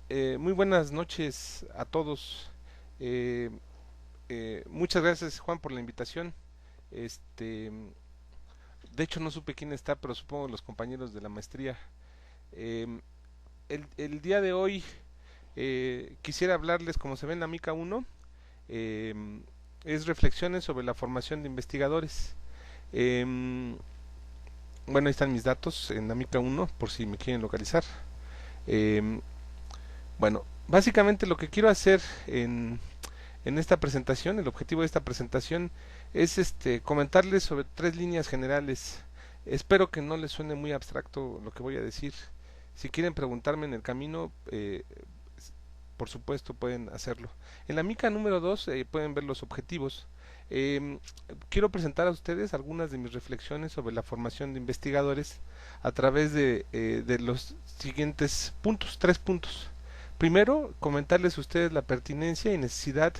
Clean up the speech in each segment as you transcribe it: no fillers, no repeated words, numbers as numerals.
Muy buenas noches a todos. Eh, Muchas gracias, Juan, por la invitación. Este, de hecho, no supe quién está, pero supongo los compañeros de la maestría. Eh, el día de hoy quisiera hablarles, como se ve en la MICA 1, eh, es reflexiones sobre la formación de investigadores. Eh, bueno, ahí están mis datos en la MICA 1, por si me quieren localizar. Eh, bueno, básicamente lo que quiero hacer en esta presentación, el objetivo de esta presentación es comentarles sobre tres líneas generales. Espero que no les suene muy abstracto lo que voy a decir. Si quieren preguntarme en el camino, por supuesto pueden hacerlo. En la mica número 2 pueden ver los objetivos. Eh, Quiero presentar a ustedes algunas de mis reflexiones sobre la formación de investigadores a través de los siguientes puntos, tres puntos. Primero, comentarles a ustedes la pertinencia y necesidad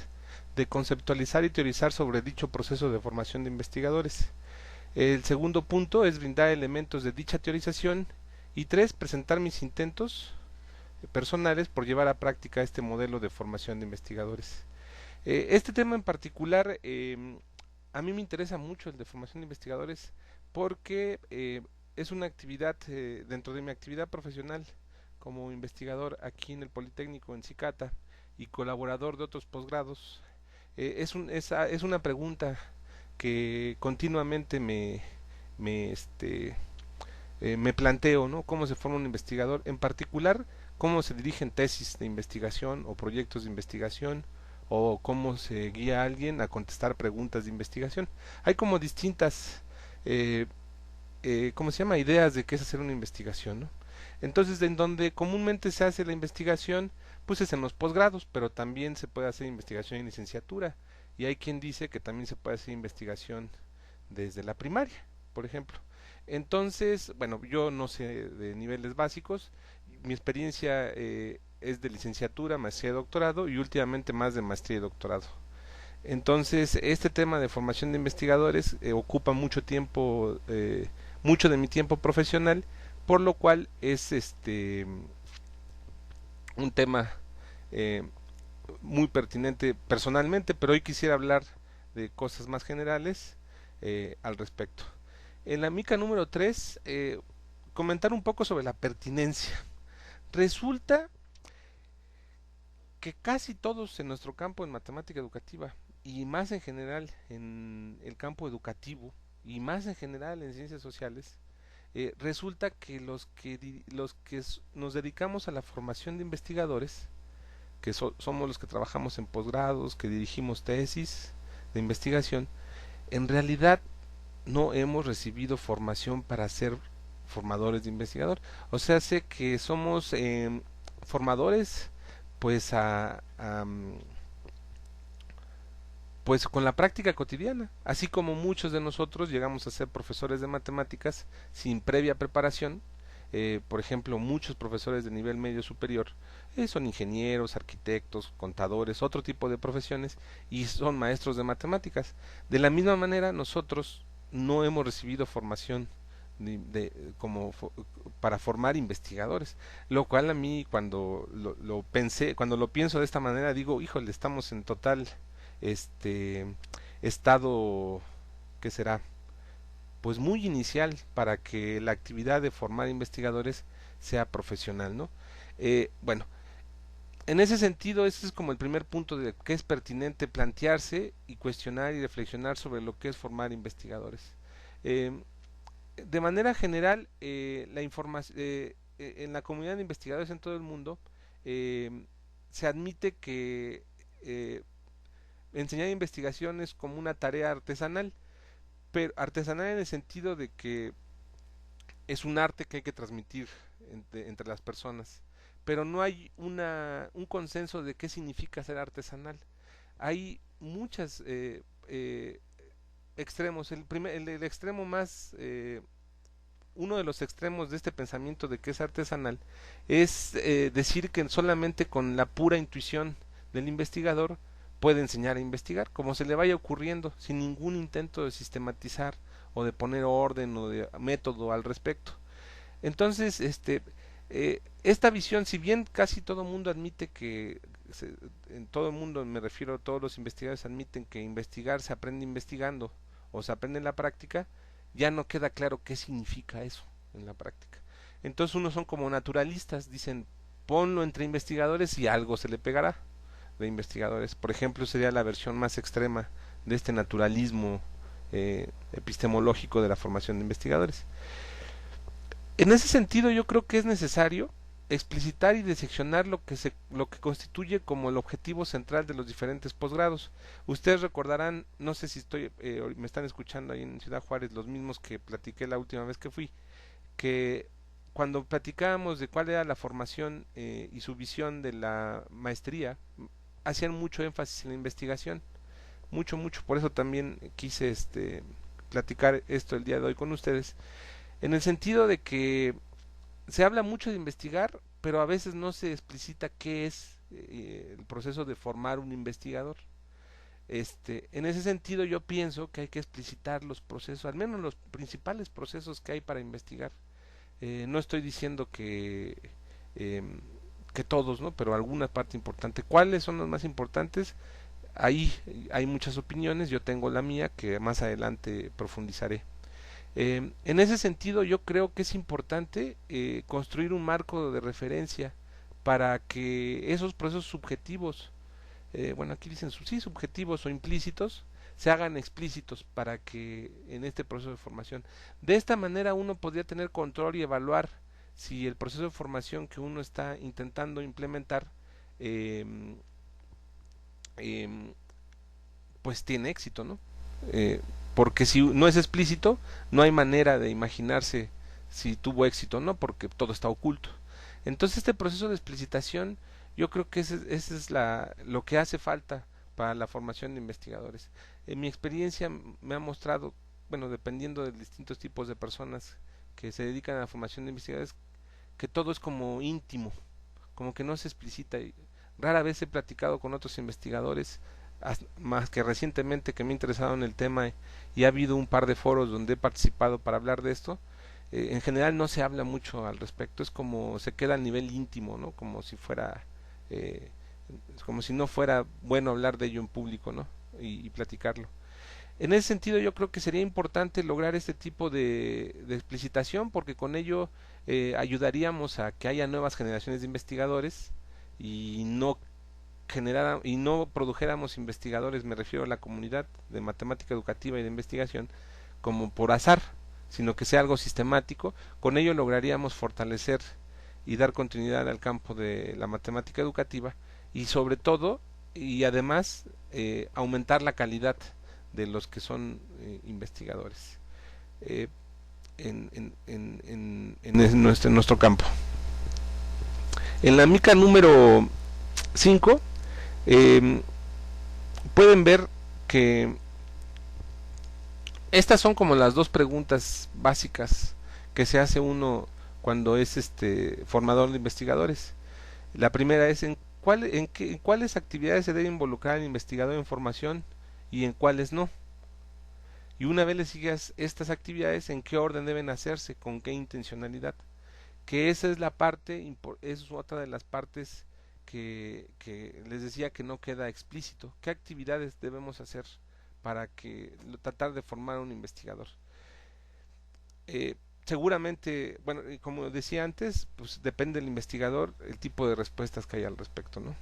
de conceptualizar y teorizar sobre dicho proceso de formación de investigadores. El segundo punto es brindar elementos de dicha teorización. Y tres, presentar mis intentos personales por llevar a práctica este modelo de formación de investigadores. Este tema en particular, a mí me interesa mucho el de formación de investigadores porque es una actividad dentro de mi actividad profesional como investigador aquí en el Politécnico en Cicata y colaborador de otros posgrados. Es una pregunta que continuamente me, este, me planteo, ¿no? ¿Cómo se forma un investigador? En particular, cómo se dirigen tesis de investigación o proyectos de investigación o cómo se guía a alguien a contestar preguntas de investigación. Hay como distintas, eh, ¿cómo se llama? Ideas de qué es hacer una investigación, ¿no? Entonces, en donde comúnmente se hace la investigación, pues es en los posgrados, pero también se puede hacer investigación en licenciatura. Y hay quien dice que también se puede hacer investigación desde la primaria, por ejemplo. Entonces, bueno, yo no sé de niveles básicos, mi experiencia es de licenciatura, maestría y doctorado y últimamente más de maestría y doctorado. Entonces, este tema de formación de investigadores ocupa mucho tiempo, mucho de mi tiempo profesional, por lo cual es un tema eh, muy pertinente personalmente, pero hoy quisiera hablar de cosas más generales al respecto. En la mica número 3 comentar un poco sobre la pertinencia. Resulta que casi todos en nuestro campo en matemática educativa y más en general en el campo educativo y más en general en ciencias sociales, resulta que nos dedicamos a la formación de investigadores, que somos los que trabajamos en posgrados, que dirigimos tesis de investigación, en realidad no hemos recibido formación para ser formadores de investigador. O sea, sé que somos formadores pues pues con la práctica cotidiana, así como muchos de nosotros llegamos a ser profesores de matemáticas sin previa preparación. Por ejemplo, muchos profesores de nivel medio superior son ingenieros, arquitectos, contadores, otro tipo de profesiones y son maestros de matemáticas. De la misma manera, nosotros no hemos recibido formación como para formar investigadores, lo cual a mí cuando lo pensé, cuando lo pienso de esta manera digo, híjole, estamos en total este estado, ¿qué será? Pues muy inicial para que la actividad de formar investigadores sea profesional, ¿no? Bueno, en ese sentido, ese es como el primer punto de que es pertinente plantearse y cuestionar y reflexionar sobre lo que es formar investigadores. Eh, de manera general, la información en la comunidad de investigadores en todo el mundo eh, se admite que enseñar investigación es como una tarea artesanal, pero artesanal en el sentido de que es un arte que hay que transmitir entre las personas, pero no hay un consenso de qué significa ser artesanal. Hay muchas extremos. El extremo más uno de los extremos de este pensamiento de que es artesanal es decir que solamente con la pura intuición del investigador puede enseñar a investigar, como se le vaya ocurriendo, sin ningún intento de sistematizar o de poner orden o de método al respecto. Entonces, Esta visión, si bien casi todo el mundo admite en todo el mundo, me refiero a todos los investigadores, admiten que investigar se aprende investigando o se aprende en la práctica, ya no queda claro qué significa eso en la práctica. Entonces unos son como naturalistas, dicen ponlo entre investigadores y algo se le pegará de investigadores. Por ejemplo, sería la versión más extrema de este naturalismo epistemológico de la formación de investigadores. En ese sentido, yo creo que es necesario explicitar y diseccionar lo que constituye como el objetivo central de los diferentes posgrados. Ustedes recordarán, no sé si me están escuchando ahí en Ciudad Juárez, los mismos que platiqué la última vez que fui, que cuando platicábamos de cuál era la formación y su visión de la maestría, hacían mucho énfasis en la investigación, mucho, mucho. Por eso también quise platicar esto el día de hoy con ustedes, en el sentido de que se habla mucho de investigar, pero a veces no se explicita qué es el proceso de formar un investigador. En ese sentido yo pienso que hay que explicitar los procesos, al menos los principales procesos que hay para investigar. No estoy diciendo eh, que todos, ¿no? Pero alguna parte importante. ¿Cuáles son los más importantes? Ahí hay muchas opiniones, yo tengo la mía que más adelante profundizaré. En ese sentido yo creo que es importante construir un marco de referencia para que esos procesos subjetivos, bueno aquí dicen sí, subjetivos o implícitos, se hagan explícitos para que en este proceso de formación. De esta manera uno podría tener control y evaluar si el proceso de formación que uno está intentando implementar eh, eh, pues tiene éxito, ¿no? Eh, Porque si no es explícito, no hay manera de imaginarse si tuvo éxito o no, porque todo está oculto. Entonces este proceso de explicitación, yo creo que ese es lo que hace falta para la formación de investigadores. En mi experiencia me ha mostrado, bueno, dependiendo de distintos tipos de personas que se dedican a la formación de investigadores, que todo es como íntimo, como que no se explicita. Y rara vez he platicado con otros investigadores, más que recientemente que me he interesado en el tema y ha habido un par de foros donde he participado para hablar de esto. En general no se habla mucho al respecto, es como se queda a nivel íntimo, ¿no? Como si fuera, eh, como si no fuera bueno hablar de ello en público, ¿no? Y platicarlo. En ese sentido yo creo que sería importante lograr este tipo de explicitación porque con ello ayudaríamos a que haya nuevas generaciones de investigadores y no produjéramos investigadores, me refiero a la comunidad de matemática educativa y de investigación, como por azar, sino que sea algo sistemático. Con ello lograríamos fortalecer y dar continuidad al campo de la matemática educativa y sobre todo y además aumentar la calidad de los que son investigadores eh, en nuestro campo. En la mica número 5 eh, pueden ver que estas son como las dos preguntas básicas que se hace uno cuando es formador de investigadores. La primera es en cuáles actividades se debe involucrar el investigador en formación y en cuáles no. Y una vez le sigas estas actividades, en qué orden deben hacerse, con qué intencionalidad. Que esa es la parte, es otra de las partes que les decía que no queda explícito. ¿Qué actividades debemos hacer para tratar de formar un investigador? Seguramente, bueno, como decía antes, pues depende del investigador el tipo de respuestas que hay al respecto, ¿no?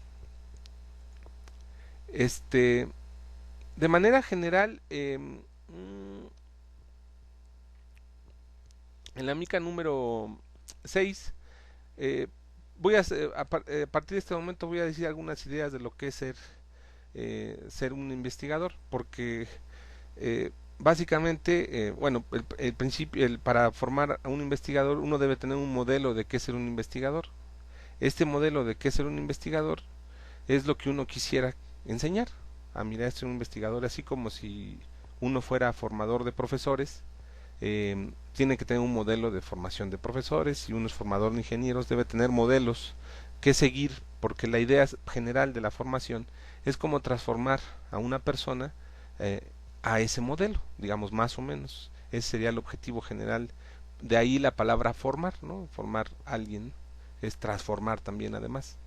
De manera general, en la mica número 6 voy a partir de este momento voy a decir algunas ideas de lo que es ser un investigador, porque básicamente, bueno, el principio, para formar a un investigador uno debe tener un modelo de qué es ser un investigador. Este modelo de qué es ser un investigador es lo que uno quisiera enseñar. A mirar, ser un investigador, así como si uno fuera formador de profesores, tiene que tener un modelo de formación de profesores. Si uno es formador de ingenieros, debe tener modelos que seguir, porque la idea general de la formación es cómo transformar a una persona a ese modelo, digamos, más o menos. Ese sería el objetivo general. De ahí la palabra formar, ¿no? Formar a alguien. es transformar también además.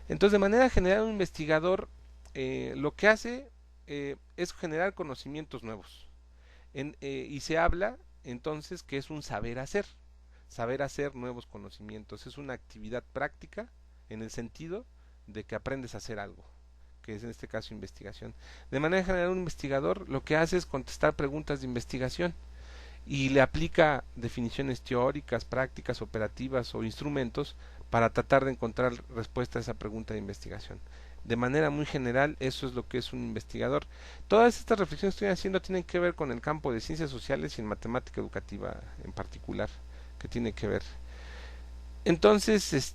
Entonces, de manera general, un investigador lo que hace es generar conocimientos nuevos. Y se habla entonces que es un saber hacer nuevos conocimientos. Es una actividad práctica en el sentido de que aprendes a hacer algo, que es en este caso investigación. De manera general, un investigador lo que hace es contestar preguntas de investigación y le aplica definiciones teóricas, prácticas, operativas o instrumentos para tratar de encontrar respuesta a esa pregunta de investigación. De manera muy general, eso es lo que es un investigador. Todas estas reflexiones que estoy haciendo tienen que ver con el campo de ciencias sociales y en matemática educativa en particular, que tiene que ver. Entonces,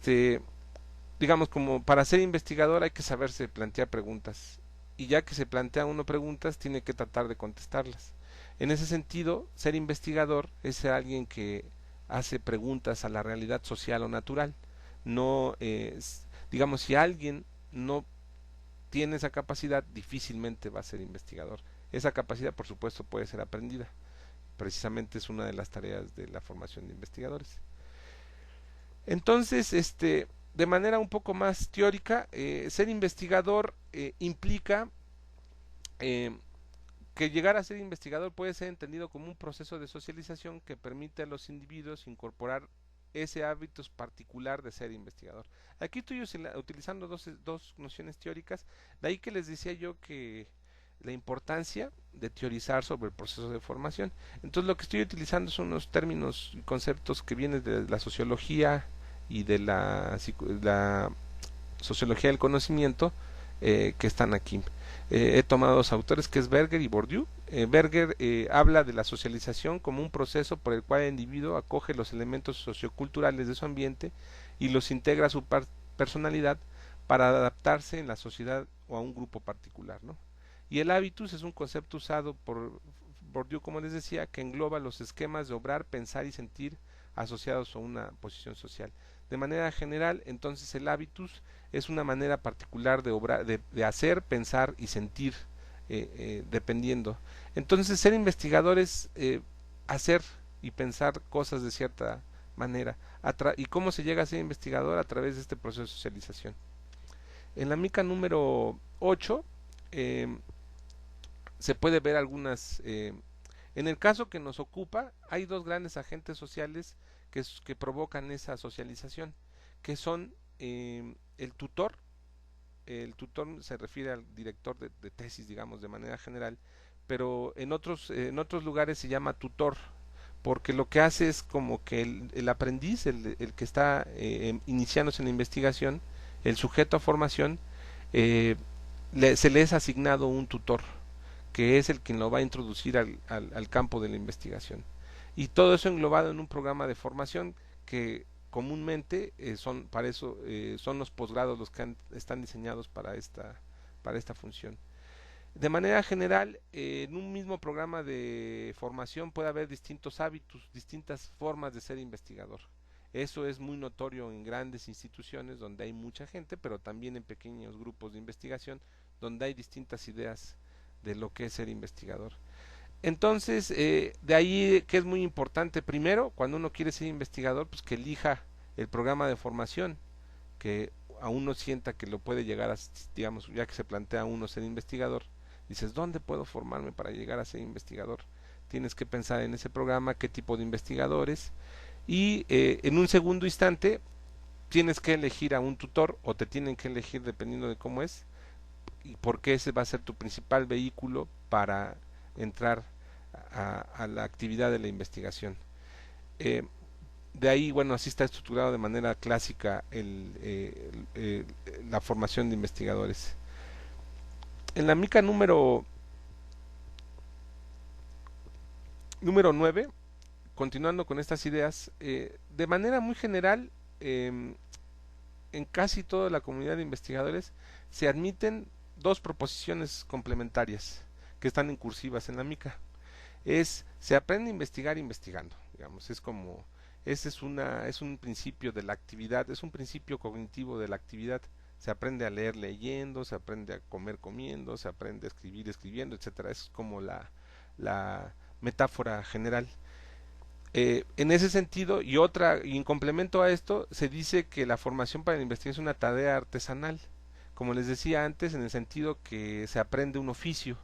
digamos, como para ser investigador hay que saberse plantear preguntas. Y ya que se plantea uno preguntas, tiene que tratar de contestarlas. En ese sentido, ser investigador es ser alguien que hace preguntas a la realidad social o natural. No digamos, si alguien no tiene esa capacidad, difícilmente va a ser investigador. Esa capacidad, por supuesto, puede ser aprendida. Precisamente es una de las tareas de la formación de investigadores. Entonces, de manera un poco más teórica, ser investigador implica eh, que llegar a ser investigador puede ser entendido como un proceso de socialización que permite a los individuos incorporar ese hábito particular de ser investigador. Aquí estoy utilizando dos nociones teóricas, de ahí que les decía yo que la importancia de teorizar sobre el proceso de formación. Entonces lo que estoy utilizando son unos términos y conceptos que vienen de la sociología y de la sociología del conocimiento que están aquí. He tomado dos autores que es Berger y Bourdieu. Berger habla de la socialización como un proceso por el cual el individuo acoge los elementos socioculturales de su ambiente y los integra a su personalidad para adaptarse en la sociedad o a un grupo particular, ¿no? Y el hábitus es un concepto usado por Bourdieu, como les decía, que engloba los esquemas de obrar, pensar y sentir asociados a una posición social. De manera general, entonces el hábitus es una manera particular de obrar, de hacer, pensar y sentir, dependiendo. Entonces, ser investigador es hacer y pensar cosas de cierta manera. ¿Y cómo se llega a ser investigador? A través de este proceso de socialización. En la mica número 8 se puede ver algunas. En el caso que nos ocupa, hay dos grandes agentes sociales que provocan esa socialización, que son el tutor. El tutor se refiere al director de tesis, digamos, de manera general, pero en otros lugares se llama tutor, porque lo que hace es como que el aprendiz, el que está iniciándose en la investigación, el sujeto a formación, eh, se le es asignado un tutor, que es el quien lo va a introducir al campo de la investigación. Y todo eso englobado en un programa de formación que comúnmente son para eso son los posgrados los que están diseñados para esta función. De manera general, en un mismo programa de formación puede haber distintos hábitos, distintas formas de ser investigador. Eso es muy notorio en grandes instituciones donde hay mucha gente, pero también en pequeños grupos de investigación donde hay distintas ideas de lo que es ser investigador. Entonces, de ahí que es muy importante, primero, cuando uno quiere ser investigador, pues que elija el programa de formación, que a uno sienta que lo puede llegar a, digamos, ya que se plantea a uno ser investigador, dices, ¿dónde puedo formarme para llegar a ser investigador? Tienes que pensar en ese programa, qué tipo de investigadores, y en un segundo instante tienes que elegir a un tutor o te tienen que elegir dependiendo de cómo es, y porque ese va a ser tu principal vehículo para entrar a la actividad de la investigación. Eh, de ahí, bueno, así está estructurado de manera clásica la formación de investigadores. En la mica número 9, continuando con estas ideas, de manera muy general, en casi toda la comunidad de investigadores se admiten dos proposiciones complementarias que están en cursivas en la mica. Se aprende a investigar investigando, digamos, es como es un principio de la actividad, es un principio cognitivo de la actividad. Se aprende a leer leyendo, se aprende a comer comiendo, se aprende a escribir escribiendo, etcétera. Es como la metáfora general. En ese sentido, y en complemento a esto, se dice que la formación para la investigación es una tarea artesanal, como les decía antes, en el sentido que se aprende un oficio,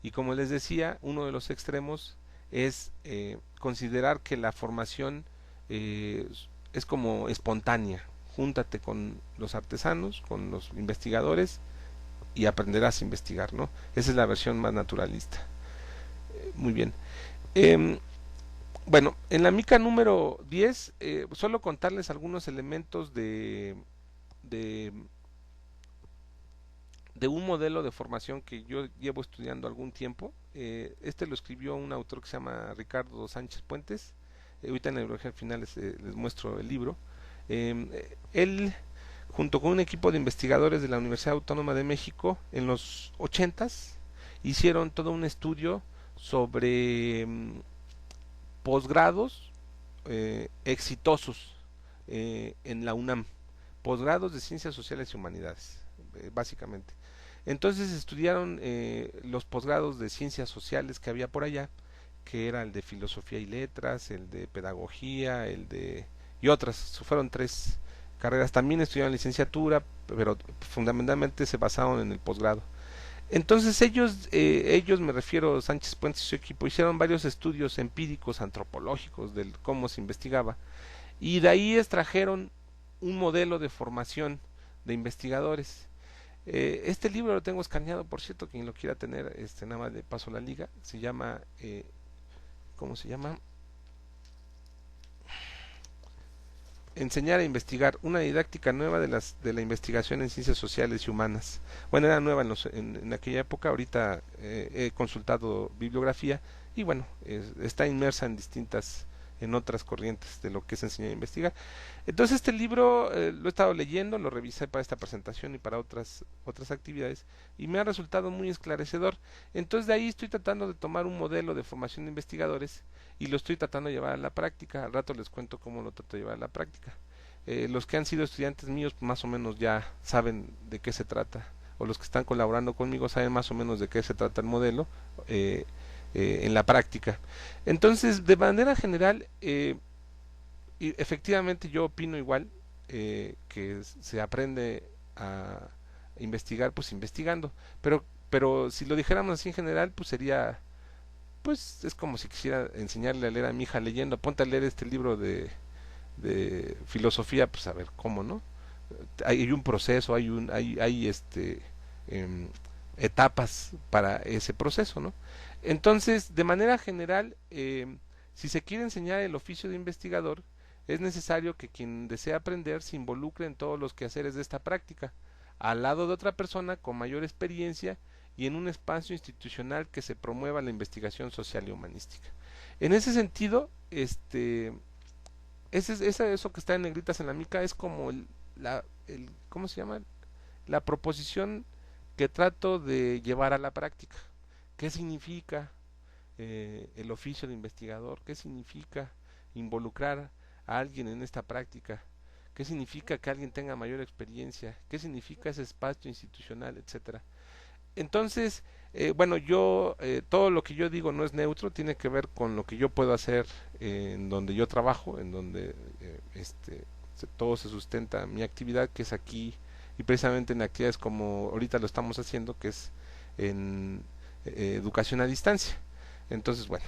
y como les decía, uno de los extremos es considerar que la formación eh, es como espontánea. Júntate con los artesanos, con los investigadores y aprenderás a investigar, ¿no? Esa es la versión más naturalista. Muy bien. Eh, bueno, en la mica número 10, solo contarles algunos elementos de, de un modelo de formación que yo llevo estudiando algún tiempo. Este lo escribió un autor que se llama Ricardo Sánchez Puentes. Ahorita en la bibliografía final les muestro el libro. Él, junto con un equipo de investigadores de la Universidad Autónoma de México, en los 80s, hicieron todo un estudio sobre posgrados exitosos en la UNAM, posgrados de Ciencias Sociales y Humanidades, básicamente. Entonces estudiaron los posgrados de Ciencias Sociales que había por allá, que era el de Filosofía y Letras, el de Pedagogía, y otras, fueron 3 carreras. También estudiaron licenciatura, pero fundamentalmente se basaron en el posgrado. Entonces ellos me refiero, Sánchez Puentes y su equipo, hicieron varios estudios empíricos, antropológicos, de cómo se investigaba, y de ahí extrajeron un modelo de formación de investigadores. Este libro lo tengo escaneado, por cierto, quien lo quiera tener, nada más le paso la liga. Se llama, ¿cómo se llama? Enseñar a investigar, una didáctica nueva de la investigación en ciencias sociales y humanas. Bueno, era nueva en aquella época, ahorita he consultado bibliografía y bueno, está inmersa en otras corrientes de lo que es enseñar a investigar. Entonces este libro lo he estado leyendo, lo revisé para esta presentación y para otras actividades y me ha resultado muy esclarecedor. Entonces de ahí estoy tratando de tomar un modelo de formación de investigadores y lo estoy tratando de llevar a la práctica. Al rato les cuento cómo lo trato de llevar a la práctica. Los que han sido estudiantes míos más o menos ya saben de qué se trata, o los que están colaborando conmigo saben más o menos de qué se trata el modelo en la práctica. Entonces, de manera general, y efectivamente yo opino igual, que se aprende a investigar pues investigando, pero si lo dijéramos así en general, pues sería, pues es como si quisiera enseñarle a leer a mi hija leyendo, ponte a leer este libro de filosofía, pues a ver cómo, ¿no? Hay un proceso, hay em, etapas para ese proceso, ¿no? Entonces, de manera general, si se quiere enseñar el oficio de investigador, es necesario que quien desea aprender se involucre en todos los quehaceres de esta práctica, al lado de otra persona con mayor experiencia y en un espacio institucional que se promueva la investigación social y humanística. En ese sentido, eso que está en negritas en la mica es como ¿cómo se llama? La proposición que trato de llevar a la práctica. ¿Qué significa el oficio de investigador? ¿Qué significa involucrar a alguien en esta práctica? ¿Qué significa que alguien tenga mayor experiencia? ¿Qué significa ese espacio institucional, etcétera? Entonces, bueno, todo lo que yo digo no es neutro, tiene que ver con lo que yo puedo hacer en donde yo trabajo, en donde todo se sustenta mi actividad, que es aquí, y precisamente en actividades como ahorita lo estamos haciendo, que es en educación a distancia. Entonces, bueno,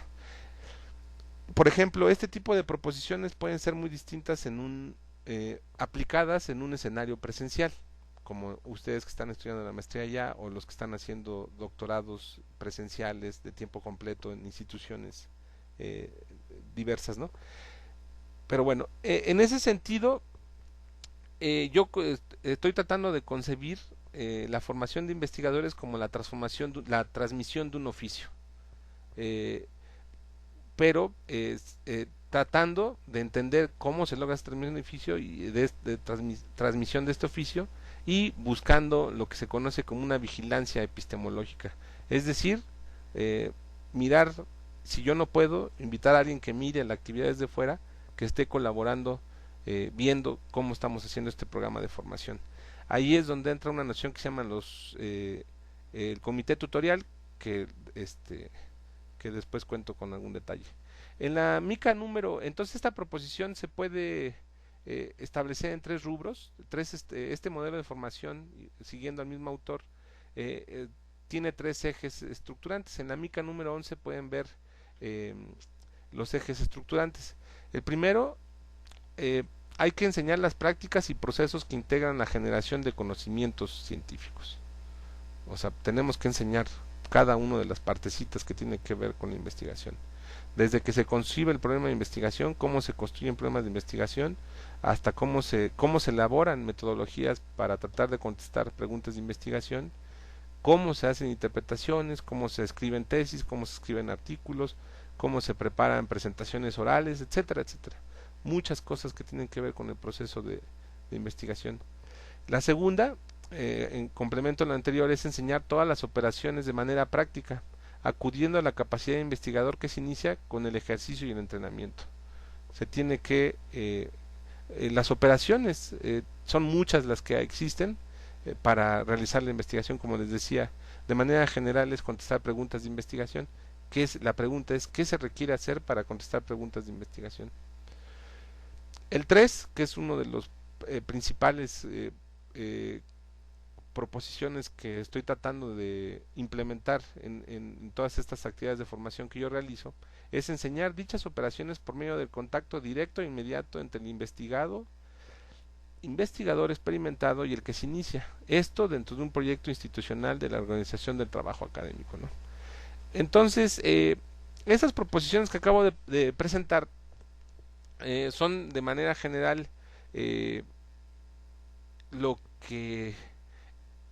por ejemplo, este tipo de proposiciones pueden ser muy distintas aplicadas en un escenario presencial, como ustedes que están estudiando la maestría ya, o los que están haciendo doctorados presenciales de tiempo completo en instituciones eh, diversas, ¿no? Pero bueno, en ese sentido, yo estoy tratando de concebir la formación de investigadores como la transmisión de un oficio. Eh, pero tratando de entender cómo se logra esta transmisión de oficio y transmisión de este oficio, y buscando lo que se conoce como una vigilancia epistemológica, es decir, eh, mirar, si yo no puedo, invitar a alguien que mire la actividad desde fuera, que esté colaborando, viendo cómo estamos haciendo este programa de formación. Ahí es donde entra una noción que se llama el comité tutorial, que este que después cuento con algún detalle. En la mica número, entonces esta proposición se puede establecer en tres rubros, este modelo de formación, siguiendo al mismo autor, eh, eh, tiene tres ejes estructurantes. En la mica número 11 pueden ver eh, los ejes estructurantes. El primero, eh, hay que enseñar las prácticas y procesos que integran la generación de conocimientos científicos. O sea, tenemos que enseñar cada una de las partecitas que tiene que ver con la investigación. Desde que se concibe el problema de investigación, cómo se construyen problemas de investigación, hasta cómo se elaboran metodologías para tratar de contestar preguntas de investigación, cómo se hacen interpretaciones, cómo se escriben tesis, cómo se escriben artículos, cómo se preparan presentaciones orales, etcétera, etcétera. Muchas cosas que tienen que ver con el proceso de investigación. La segunda, en complemento a lo anterior, es enseñar todas las operaciones de manera práctica, acudiendo a la capacidad de investigador que se inicia con el ejercicio y el entrenamiento. Se tiene que las operaciones son muchas las que existen para realizar la investigación, como les decía. De manera general es contestar preguntas de investigación. La pregunta es ¿qué se requiere hacer para contestar preguntas de investigación? El 3, que es uno de los principales eh, proposiciones que estoy tratando de implementar en todas estas actividades de formación que yo realizo, es enseñar dichas operaciones por medio del contacto directo e inmediato entre el investigador experimentado y el que se inicia. Esto dentro de un proyecto institucional de la organización del trabajo académico, ¿no? Entonces, esas proposiciones que acabo de presentar son de manera general eh, lo que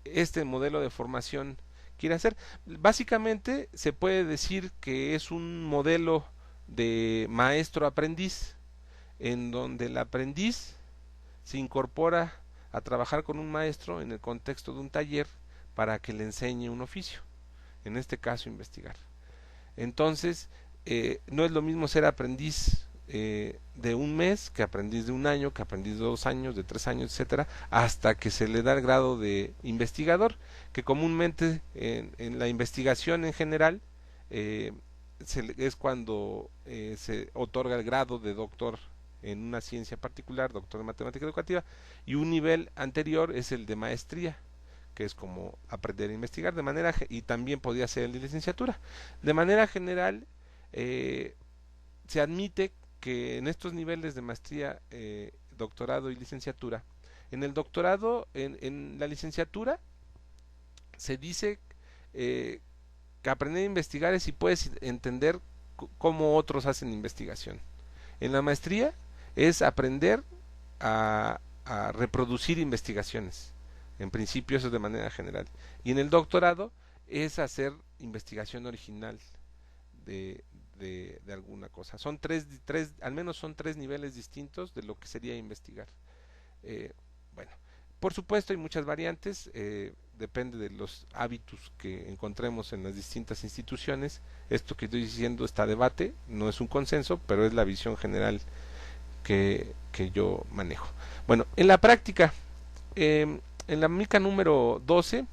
este modelo de formación quiere hacer. Básicamente se puede decir que es un modelo de maestro-aprendiz, en donde el aprendiz se incorpora a trabajar con un maestro en el contexto de un taller para que le enseñe un oficio, en este caso investigar. Entonces, no es lo mismo ser aprendiz de un mes que aprendiz de un año, que aprendiz de 2 años, de 3 años, etcétera, hasta que se le da el grado de investigador, que comúnmente en la investigación en general eh, es cuando se otorga el grado de doctor en una ciencia particular, doctor en matemática educativa, y un nivel anterior es el de maestría, que es como aprender a investigar de manera, y también podría ser el de licenciatura. De manera general, se admite que en estos niveles de maestría, doctorado y licenciatura, en el doctorado, en la licenciatura, se dice que aprender a investigar es si puedes entender cómo otros hacen investigación. En la maestría es aprender a reproducir investigaciones. En principio eso es de manera general. Y en el doctorado es hacer investigación original de, de alguna cosa. Son al menos son tres niveles distintos de lo que sería investigar. Bueno, por supuesto hay muchas variantes, depende de los hábitos que encontremos en las distintas instituciones. Esto que estoy diciendo está a debate, no es un consenso, pero es la visión general que yo manejo. Bueno, en la práctica, en la mica número 12,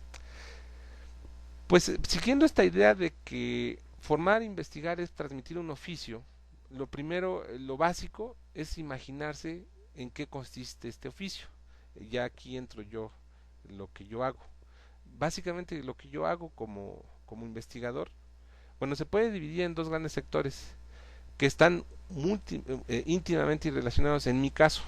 pues siguiendo esta idea de que formar e investigar es transmitir un oficio, lo primero, lo básico, es imaginarse en qué consiste este oficio. Ya aquí entro yo, lo que yo hago. Básicamente lo que yo hago como investigador, bueno, se puede dividir en dos grandes sectores que están íntimamente relacionados en mi caso.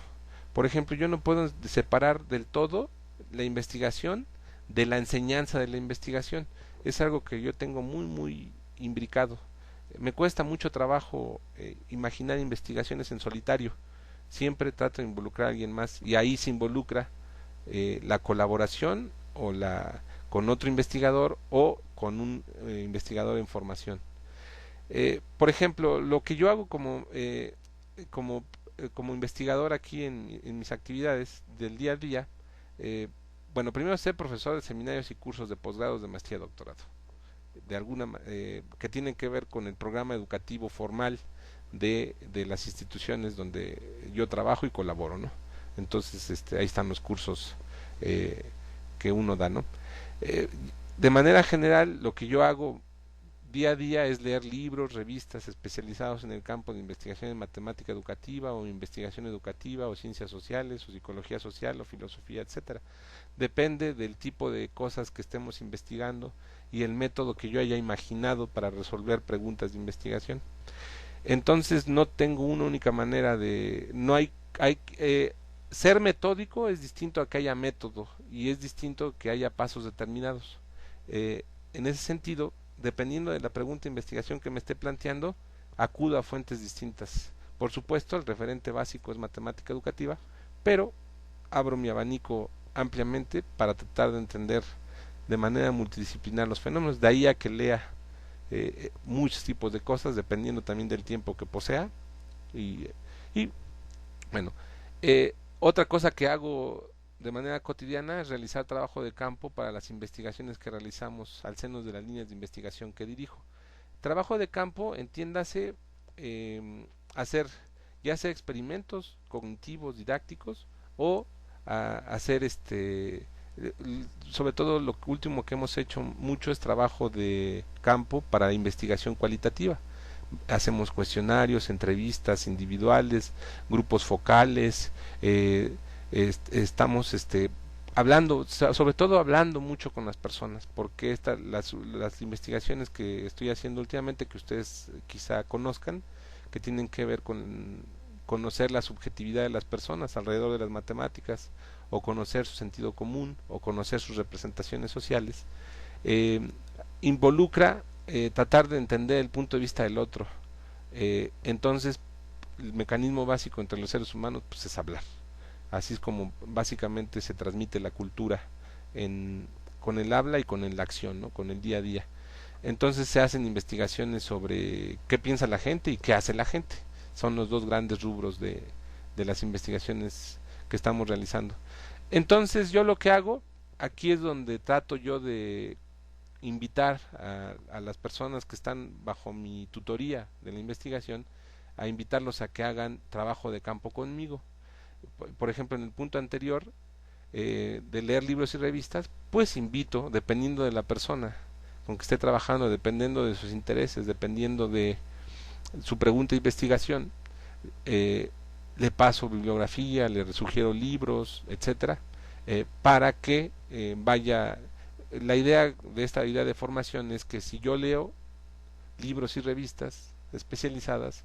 Por ejemplo, yo no puedo separar del todo la investigación de la enseñanza de la investigación. Es algo que yo tengo muy imbricado. Me cuesta mucho trabajo imaginar investigaciones en solitario. Siempre trato de involucrar a alguien más y ahí se involucra la colaboración con otro investigador o con un investigador en formación. Por ejemplo, lo que yo hago como, como investigador aquí en mis actividades del día a día, eh, bueno, primero ser profesor de seminarios y cursos de posgrados de maestría y doctorado, que tienen que ver con el programa educativo formal de las instituciones donde yo trabajo y colaboro, ¿no? Entonces, ahí están los cursos que uno da, ¿no? Eh, de manera general, lo que yo hago día a día es leer libros, revistas especializados en el campo de investigación en matemática educativa o investigación educativa o ciencias sociales o psicología social o filosofía, etcétera. Depende del tipo de cosas que estemos investigando y el método que yo haya imaginado para resolver preguntas de investigación. Entonces no tengo una única manera de, no hay ser metódico es distinto a que haya método y es distinto que haya pasos determinados. En ese sentido, dependiendo de la pregunta de investigación que me esté planteando, acudo a fuentes distintas. Por supuesto, el referente básico es matemática educativa, pero abro mi abanico ampliamente para tratar de entender de manera multidisciplinar los fenómenos. De ahí a que lea muchos tipos de cosas, dependiendo también del tiempo que posea. Y, y bueno, otra cosa que hago de manera cotidiana es realizar trabajo de campo para las investigaciones que realizamos al seno de las líneas de investigación que dirijo. Trabajo de campo, entiéndase, hacer ya sea experimentos cognitivos, didácticos o hacer sobre todo lo último que hemos hecho mucho es trabajo de campo para investigación cualitativa. Hacemos cuestionarios, entrevistas individuales, grupos focales, estamos hablando, sobre todo hablando mucho con las personas, porque las investigaciones que estoy haciendo últimamente, que ustedes quizá conozcan, que tienen que ver con conocer la subjetividad de las personas alrededor de las matemáticas, o conocer su sentido común, o conocer sus representaciones sociales, involucra tratar de entender el punto de vista del otro. Entonces, el mecanismo básico entre los seres humanos pues, es hablar. Así es como básicamente se transmite la cultura con el habla y con la acción, ¿no? Con el día a día. Entonces se hacen investigaciones sobre qué piensa la gente y qué hace la gente. Son los dos grandes rubros de las investigaciones que estamos realizando. Entonces yo lo que hago, aquí es donde trato yo de invitar a las personas que están bajo mi tutoría de la investigación, a invitarlos a que hagan trabajo de campo conmigo. Por ejemplo, en el punto anterior, de leer libros y revistas, pues invito, dependiendo de la persona con que esté trabajando, dependiendo de sus intereses, dependiendo de su pregunta de investigación, le paso bibliografía, le sugiero libros, etcétera, para que vaya. La idea de esta idea de formación es que si yo leo libros y revistas especializadas,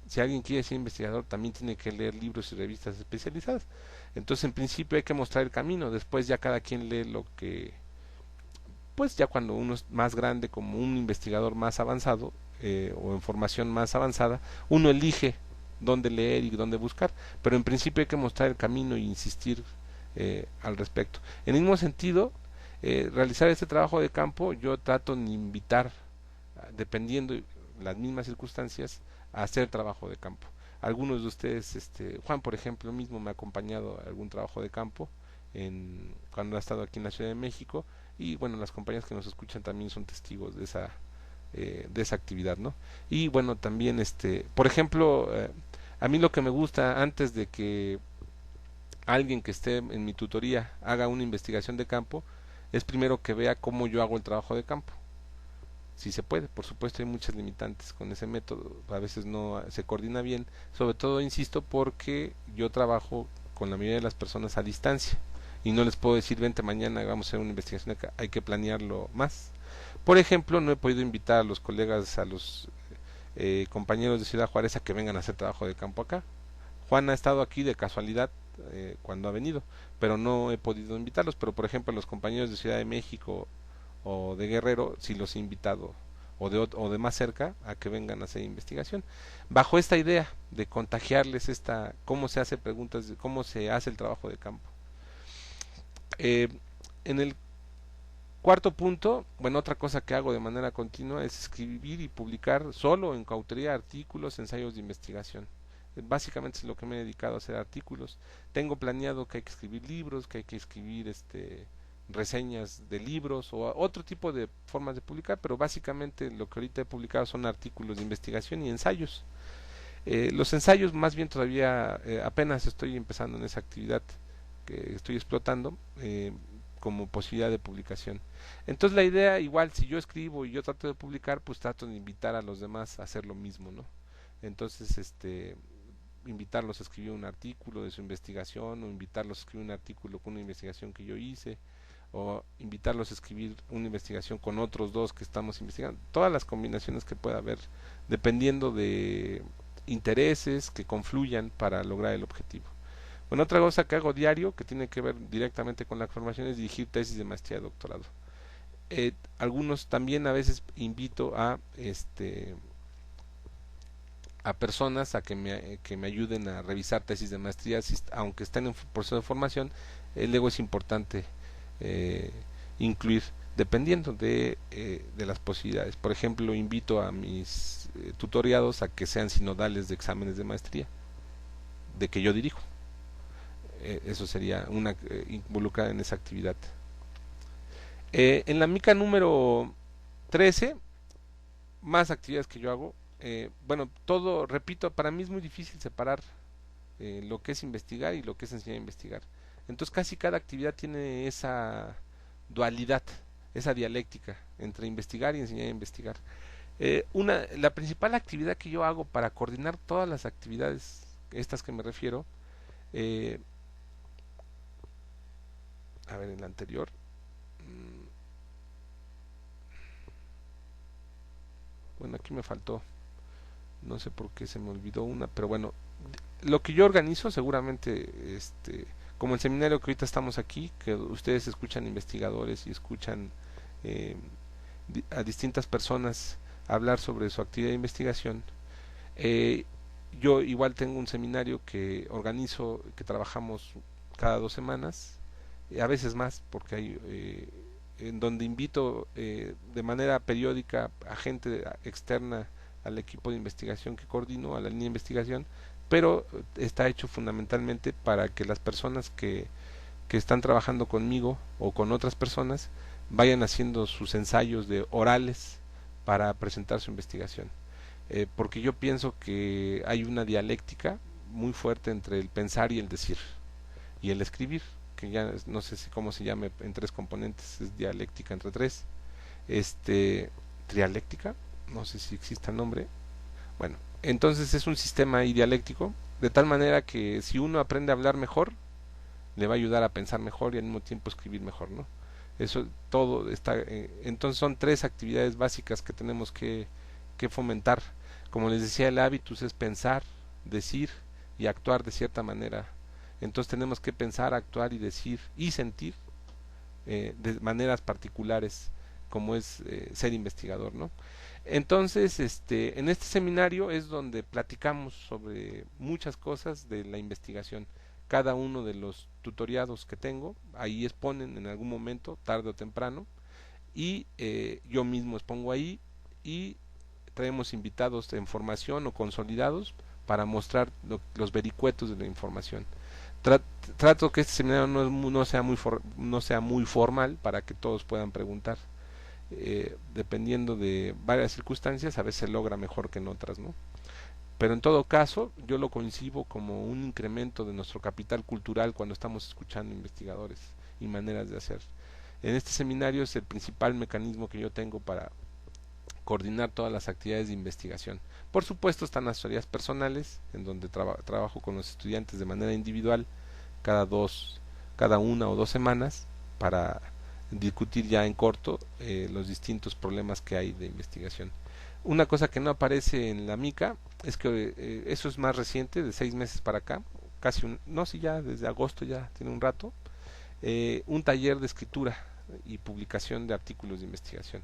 si alguien quiere ser investigador también tiene que leer libros y revistas especializadas. Entonces en principio hay que mostrar el camino, después ya cada quien lee lo que, pues ya cuando uno es más grande como un investigador más avanzado, o en formación más avanzada, uno elige dónde leer y dónde buscar, pero en principio hay que mostrar el camino e insistir al respecto. En el mismo sentido, realizar este trabajo de campo, yo trato de invitar, dependiendo de las mismas circunstancias, a hacer trabajo de campo. Algunos de ustedes, Juan por ejemplo mismo me ha acompañado a algún trabajo de campo cuando ha estado aquí en la Ciudad de México, y bueno, las compañías que nos escuchan también son testigos de esa actividad, ¿no? Y bueno, también por ejemplo, a mí lo que me gusta antes de que alguien que esté en mi tutoría haga una investigación de campo es primero que vea cómo yo hago el trabajo de campo. Si se puede, por supuesto hay muchas limitantes con ese método, a veces no se coordina bien, sobre todo insisto porque yo trabajo con la mayoría de las personas a distancia y no les puedo decir vente mañana vamos a hacer una investigación acá, hay que planearlo más. Por ejemplo, no he podido invitar a los colegas, a los compañeros de Ciudad Juárez a que vengan a hacer trabajo de campo acá. Juan ha estado aquí de casualidad cuando ha venido, pero no he podido invitarlos, pero por ejemplo los compañeros de Ciudad de México o de Guerrero sí los he invitado, o de más cerca, a que vengan a hacer investigación bajo esta idea de contagiarles cómo se hace preguntas, cómo se hace el trabajo de campo. En el cuarto punto, bueno, otra cosa que hago de manera continua es escribir y publicar solo en coautoría artículos, ensayos de investigación. Básicamente es lo que me he dedicado a hacer artículos. Tengo planeado que hay que escribir libros, que hay que escribir reseñas de libros o otro tipo de formas de publicar, pero básicamente lo que ahorita he publicado son artículos de investigación y ensayos. Los ensayos más bien todavía apenas estoy empezando en esa actividad que estoy explotando. como posibilidad de publicación. Entonces la idea, igual, si yo escribo y yo trato de publicar, pues trato de invitar a los demás a hacer lo mismo, ¿no? Entonces, invitarlos a escribir un artículo de su investigación, o invitarlos a escribir un artículo con una investigación que yo hice, o invitarlos a escribir una investigación con otros dos que estamos investigando, todas las combinaciones que pueda haber, dependiendo de intereses que confluyan para lograr el objetivo. Bueno, otra cosa que hago diario, que tiene que ver directamente con la formación, es dirigir tesis de maestría y doctorado. Algunos también a veces invito a personas a que me ayuden a revisar tesis de maestría, aunque estén en proceso de formación. Luego es importante incluir, dependiendo de las posibilidades. Por ejemplo, invito a mis tutoriados a que sean sinodales de exámenes de maestría, de que yo dirijo. Eso sería una involucrada en esa actividad. En la mica número 13, más actividades que yo hago. Bueno, todo, repito, para mí es muy difícil separar lo que es investigar y lo que es enseñar a investigar. Entonces casi cada actividad tiene esa dualidad, esa dialéctica entre investigar y enseñar a investigar. La principal actividad que yo hago para coordinar todas las actividades, estas que me refiero, a ver, en la anterior, bueno, aquí me faltó, no sé por qué se me olvidó una, pero bueno, lo que yo organizo seguramente, como el seminario que ahorita estamos aquí, que ustedes escuchan investigadores y escuchan eh, a distintas personas hablar sobre su actividad de investigación. Yo igual tengo un seminario que organizo, que trabajamos cada 2 semanas, a veces más, porque hay en donde invito de manera periódica a gente externa al equipo de investigación que coordino, a la línea de investigación, pero está hecho fundamentalmente para que las personas que están trabajando conmigo o con otras personas vayan haciendo sus ensayos de orales para presentar su investigación. Porque yo pienso que hay una dialéctica muy fuerte entre el pensar y el decir, y el escribir, que ya no sé si cómo se llame en 3 componentes, es dialéctica entre 3, trialéctica, no sé si exista el nombre. Bueno, entonces es un sistema ahí dialéctico, de tal manera que si uno aprende a hablar mejor, le va a ayudar a pensar mejor y al mismo tiempo escribir mejor, ¿no? Eso todo está, entonces son 3 actividades básicas que tenemos que fomentar. Como les decía, el hábitus es pensar, decir y actuar de cierta manera. Entonces tenemos que pensar, actuar y decir y sentir de maneras particulares, como es ser investigador, ¿no? Entonces, en este seminario es donde platicamos sobre muchas cosas de la investigación. Cada uno de los tutoriados que tengo, ahí exponen en algún momento, tarde o temprano, y yo mismo expongo ahí, y traemos invitados en formación o consolidados para mostrar los vericuetos de la información. Trato que este seminario no sea muy formal para que todos puedan preguntar. Dependiendo de varias circunstancias, a veces se logra mejor que en otras, ¿no? Pero en todo caso, yo lo concibo como un incremento de nuestro capital cultural cuando estamos escuchando investigadores y maneras de hacer. En este seminario es el principal mecanismo que yo tengo para coordinar todas las actividades de investigación. Por supuesto están las tareas personales, en donde trabajo con los estudiantes de manera individual cada 1 o 2 semanas, para discutir ya en corto los distintos problemas que hay de investigación. Una cosa que no aparece en la mica es que eso es más reciente, de 6 meses para acá, no, sí, ya desde agosto, ya tiene un rato, un taller de escritura y publicación de artículos de investigación.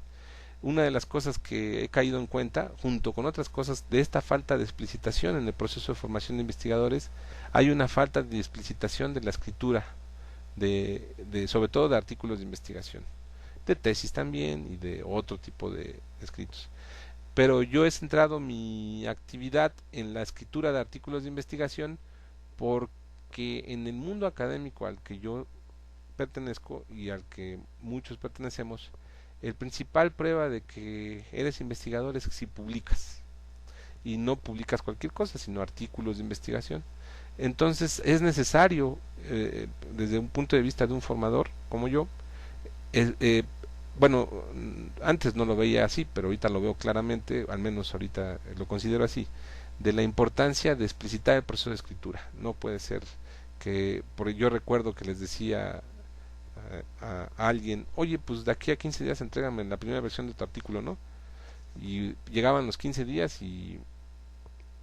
Una de las cosas que he caído en cuenta, junto con otras cosas, de esta falta de explicitación en el proceso de formación de investigadores, hay una falta de explicitación de la escritura, sobre todo de artículos de investigación, de tesis también y de otro tipo de escritos. Pero yo he centrado mi actividad en la escritura de artículos de investigación porque en el mundo académico al que yo pertenezco y al que muchos pertenecemos, el principal prueba de que eres investigador es que si publicas, y no publicas cualquier cosa, sino artículos de investigación. Entonces es necesario, desde un punto de vista de un formador como yo, Es, bueno, antes no lo veía así, pero ahorita lo veo claramente, al menos ahorita lo considero así, de la importancia de explicitar el proceso de escritura. No puede ser que, porque yo recuerdo que les decía a alguien, oye, pues de aquí a 15 días entrégame la primera versión de tu artículo, ¿no? Y llegaban los 15 días y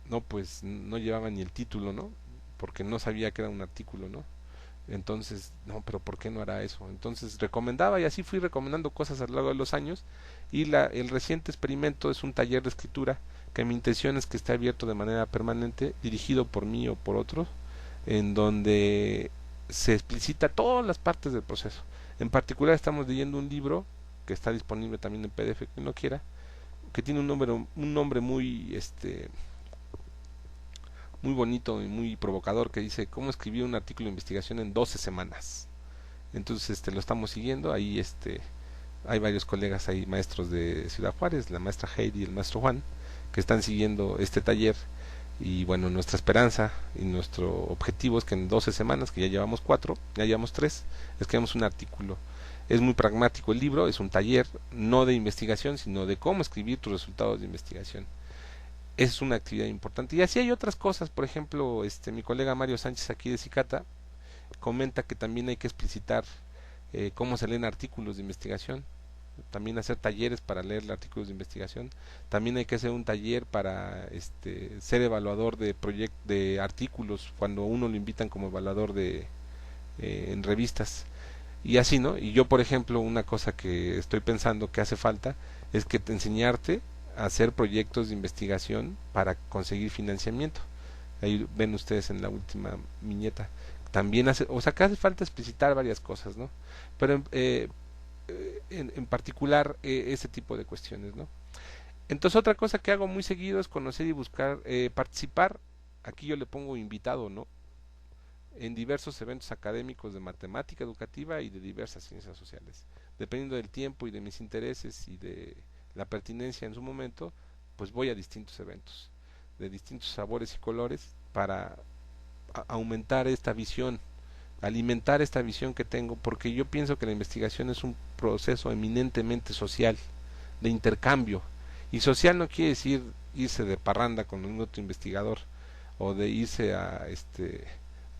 no, pues no llevaba ni el título, ¿no? Porque no sabía que era un artículo, ¿no? Entonces, no, pero ¿por qué no hará eso? Entonces recomendaba y así fui recomendando cosas a lo largo de los años y el reciente experimento es un taller de escritura que mi intención es que esté abierto de manera permanente, dirigido por mí o por otros, en donde se explicita todas las partes del proceso. En particular estamos leyendo un libro que está disponible también en PDF, quien lo quiera, que tiene un nombre muy muy bonito y muy provocador que dice cómo escribir un artículo de investigación en 12 semanas. Entonces lo estamos siguiendo, ahí hay varios colegas ahí, maestros de Ciudad Juárez, la maestra Heidi y el maestro Juan, que están siguiendo este taller y bueno, nuestra esperanza y nuestro objetivo es que en 12 semanas, que ya llevamos 4, ya llevamos 3, escribamos un artículo. Es muy pragmático el libro, es un taller no de investigación, sino de cómo escribir tus resultados de investigación. Es una actividad importante. Y así hay otras cosas, por ejemplo, mi colega Mario Sánchez aquí de Cicata comenta que también hay que explicitar cómo se leen artículos de investigación, también hacer talleres para leer artículos de investigación, también hay que hacer un taller para ser evaluador de artículos cuando uno lo invitan como evaluador en revistas y así, ¿no? Y yo, por ejemplo, una cosa que estoy pensando que hace falta es que te enseñarte a hacer proyectos de investigación para conseguir financiamiento. Ahí ven ustedes en la última viñeta. También hace, o sea, que hace falta explicitar varias cosas, ¿no? Pero en particular ese tipo de cuestiones, ¿no? Entonces otra cosa que hago muy seguido es conocer y buscar participar. Aquí yo le pongo invitado, ¿no? En diversos eventos académicos de matemática educativa y de diversas ciencias sociales. Dependiendo del tiempo y de mis intereses y de la pertinencia en su momento, pues voy a distintos eventos de distintos sabores y colores para aumentar esta visión, alimentar esta visión que tengo, porque yo pienso que la investigación es un proceso eminentemente social, de intercambio. Y social no quiere decir irse de parranda con un otro investigador o de irse a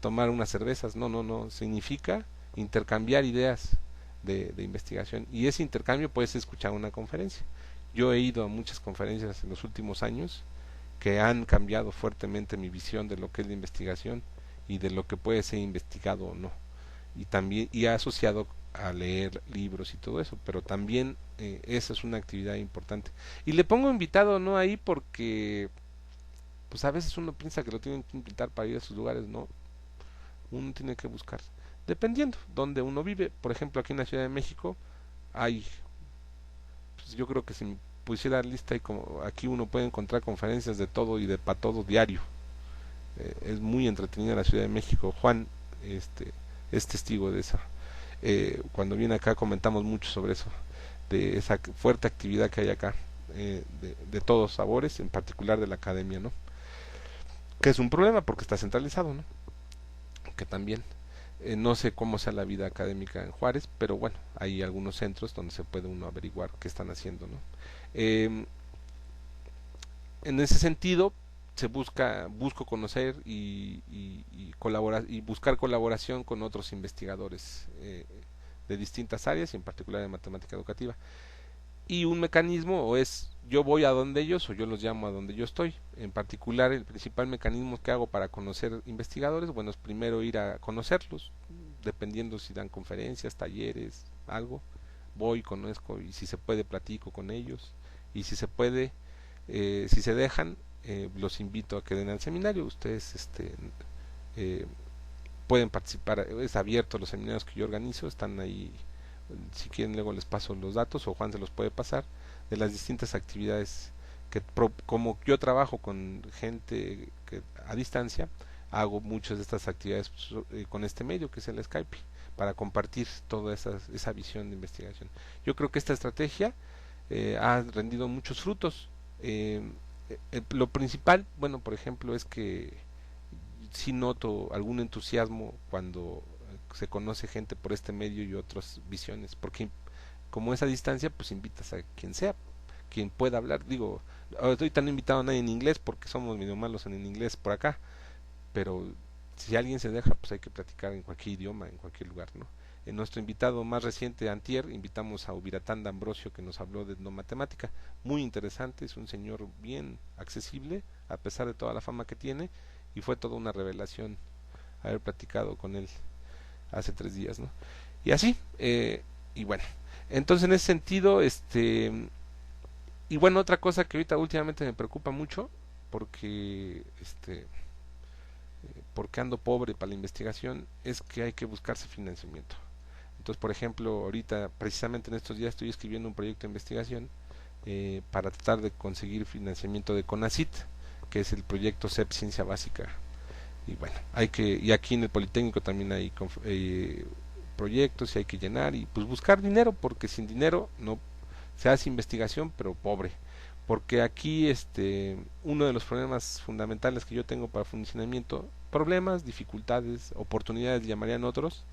tomar unas cervezas, no, no, no, significa intercambiar ideas de investigación y ese intercambio puede ser escuchar una conferencia. Yo he ido a muchas conferencias en los últimos años que han cambiado fuertemente mi visión de lo que es la investigación y de lo que puede ser investigado o no. Y también y ha asociado a leer libros y todo eso, pero también esa es una actividad importante. Y le pongo invitado no ahí porque pues a veces uno piensa que lo tienen que invitar para ir a sus lugares, no, uno tiene que buscar. Dependiendo donde uno vive, por ejemplo aquí en la Ciudad de México hay, pues yo creo que si me pusiera lista y como aquí uno puede encontrar conferencias de todo y de para todo diario. Es muy entretenida la Ciudad de México. Juan es testigo de eso. Cuando viene acá comentamos mucho sobre eso, de esa fuerte actividad que hay acá, de todos sabores, en particular de la academia, ¿no? Que es un problema porque está centralizado, ¿no? Que también no sé cómo sea la vida académica en Juárez, pero bueno, hay algunos centros donde se puede uno averiguar qué están haciendo, ¿no? Eh, en ese sentido, busco conocer y colaborar y buscar colaboración con otros investigadores de distintas áreas y en particular de matemática educativa. Y un mecanismo o es yo voy a donde ellos o yo los llamo a donde yo estoy. En particular, el principal mecanismo que hago para conocer investigadores, bueno, es primero ir a conocerlos, dependiendo si dan conferencias, talleres, algo. Voy, conozco y si se puede platico con ellos y si se puede, si se dejan, los invito a que den al seminario. Ustedes eh, pueden participar, es abierto los seminarios que yo organizo, están ahí, si quieren luego les paso los datos o Juan se los puede pasar, de las distintas actividades como yo trabajo con gente a distancia, hago muchas de estas actividades con este medio que es el Skype para compartir toda esa visión de investigación. Yo creo que esta estrategia ha rendido muchos frutos. Lo principal, bueno, por ejemplo, es que sí noto algún entusiasmo cuando se conoce gente por este medio y otras visiones, porque como esa distancia, pues invitas a quien sea, quien pueda hablar. Digo, ahorita no he invitado a nadie en inglés porque somos medio malos en inglés por acá, pero si alguien se deja, pues hay que platicar en cualquier idioma, en cualquier lugar, ¿no? En nuestro invitado más reciente, antier, invitamos a Ubiratán de Ambrosio, que nos habló de etnomatemática, muy interesante, es un señor bien accesible, a pesar de toda la fama que tiene, y fue toda una revelación haber platicado con él hace 3 días, ¿no? Y así, y bueno, entonces en ese sentido, y bueno, otra cosa que ahorita últimamente me preocupa mucho, porque, porque ando pobre para la investigación, es que hay que buscarse financiamiento. Entonces, por ejemplo, ahorita, precisamente en estos días, estoy escribiendo un proyecto de investigación para tratar de conseguir financiamiento de CONACYT, que es el proyecto CEP Ciencia Básica. Y bueno, y aquí en el Politécnico también hay proyectos y hay que llenar y pues buscar dinero, porque sin dinero no se hace investigación, pero pobre. Porque aquí uno de los problemas fundamentales que yo tengo para funcionamiento, problemas, dificultades, oportunidades llamarían otros,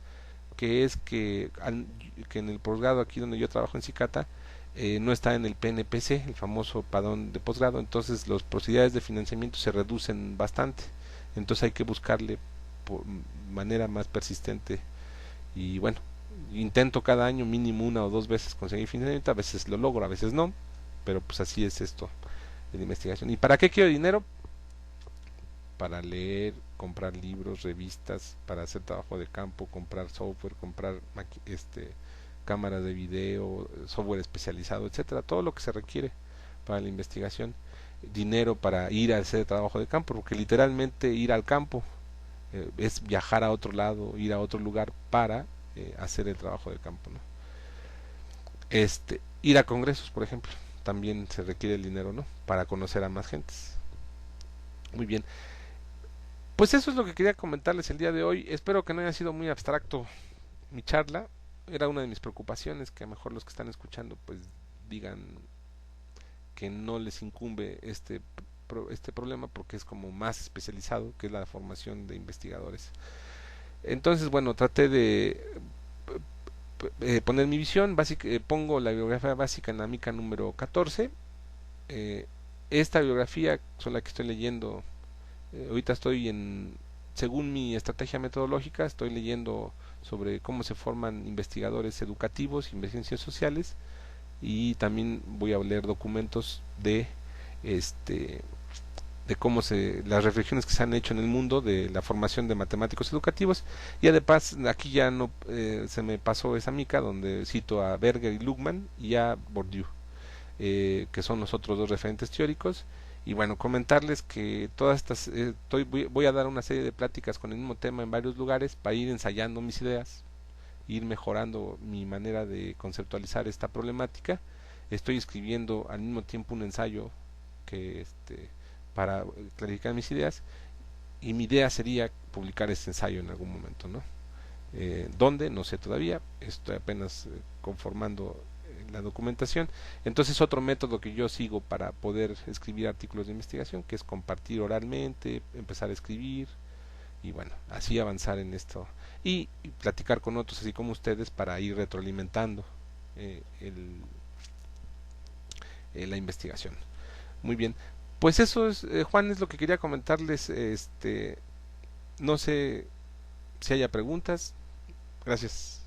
que es que en el posgrado aquí donde yo trabajo en Cicata, no está en el PNPC, el famoso padrón de posgrado, entonces las posibilidades de financiamiento se reducen bastante, entonces hay que buscarle por manera más persistente y bueno, intento cada año mínimo 1 o 2 veces conseguir financiamiento, a veces lo logro, a veces no, pero pues así es esto de la investigación. ¿Y para qué quiero dinero? Para leer, comprar libros, revistas, para hacer trabajo de campo, comprar software, comprar cámaras de video, software especializado, etcétera, todo lo que se requiere para la investigación, dinero para ir a hacer trabajo de campo, porque literalmente ir al campo es viajar a otro lado, ir a otro lugar para hacer el trabajo de campo, ¿no? Ir a congresos, por ejemplo, también se requiere el dinero, ¿no? Para conocer a más gentes. Muy bien. Pues eso es lo que quería comentarles el día de hoy. Espero que no haya sido muy abstracto mi charla. Era una de mis preocupaciones, que a lo mejor los que están escuchando pues digan que no les incumbe este problema, porque es como más especializado, que es la formación de investigadores. Entonces, bueno, traté de poner mi visión. Pongo la biografía básica en la mica número 14. Esta biografía son la que estoy leyendo. Ahorita estoy según mi estrategia metodológica, estoy leyendo sobre cómo se forman investigadores educativos, investigaciones sociales, y también voy a leer documentos este de las reflexiones que se han hecho en el mundo de la formación de matemáticos educativos. Y además aquí ya no se me pasó esa mica donde cito a Berger y Luhmann y a Bourdieu, que son los otros dos referentes teóricos. Y bueno, comentarles que todas estas voy a dar una serie de pláticas con el mismo tema en varios lugares para ir ensayando mis ideas, ir mejorando mi manera de conceptualizar esta problemática. Estoy escribiendo al mismo tiempo un ensayo que para clarificar mis ideas, y mi idea sería publicar este ensayo en algún momento, ¿no? ¿Dónde? No sé todavía, estoy apenas conformando la documentación. Entonces otro método que yo sigo para poder escribir artículos de investigación, que es compartir oralmente, empezar a escribir y bueno, así avanzar en esto y platicar con otros así como ustedes para ir retroalimentando la investigación. Muy bien, pues eso es, Juan, es lo que quería comentarles. No sé si haya preguntas. Gracias.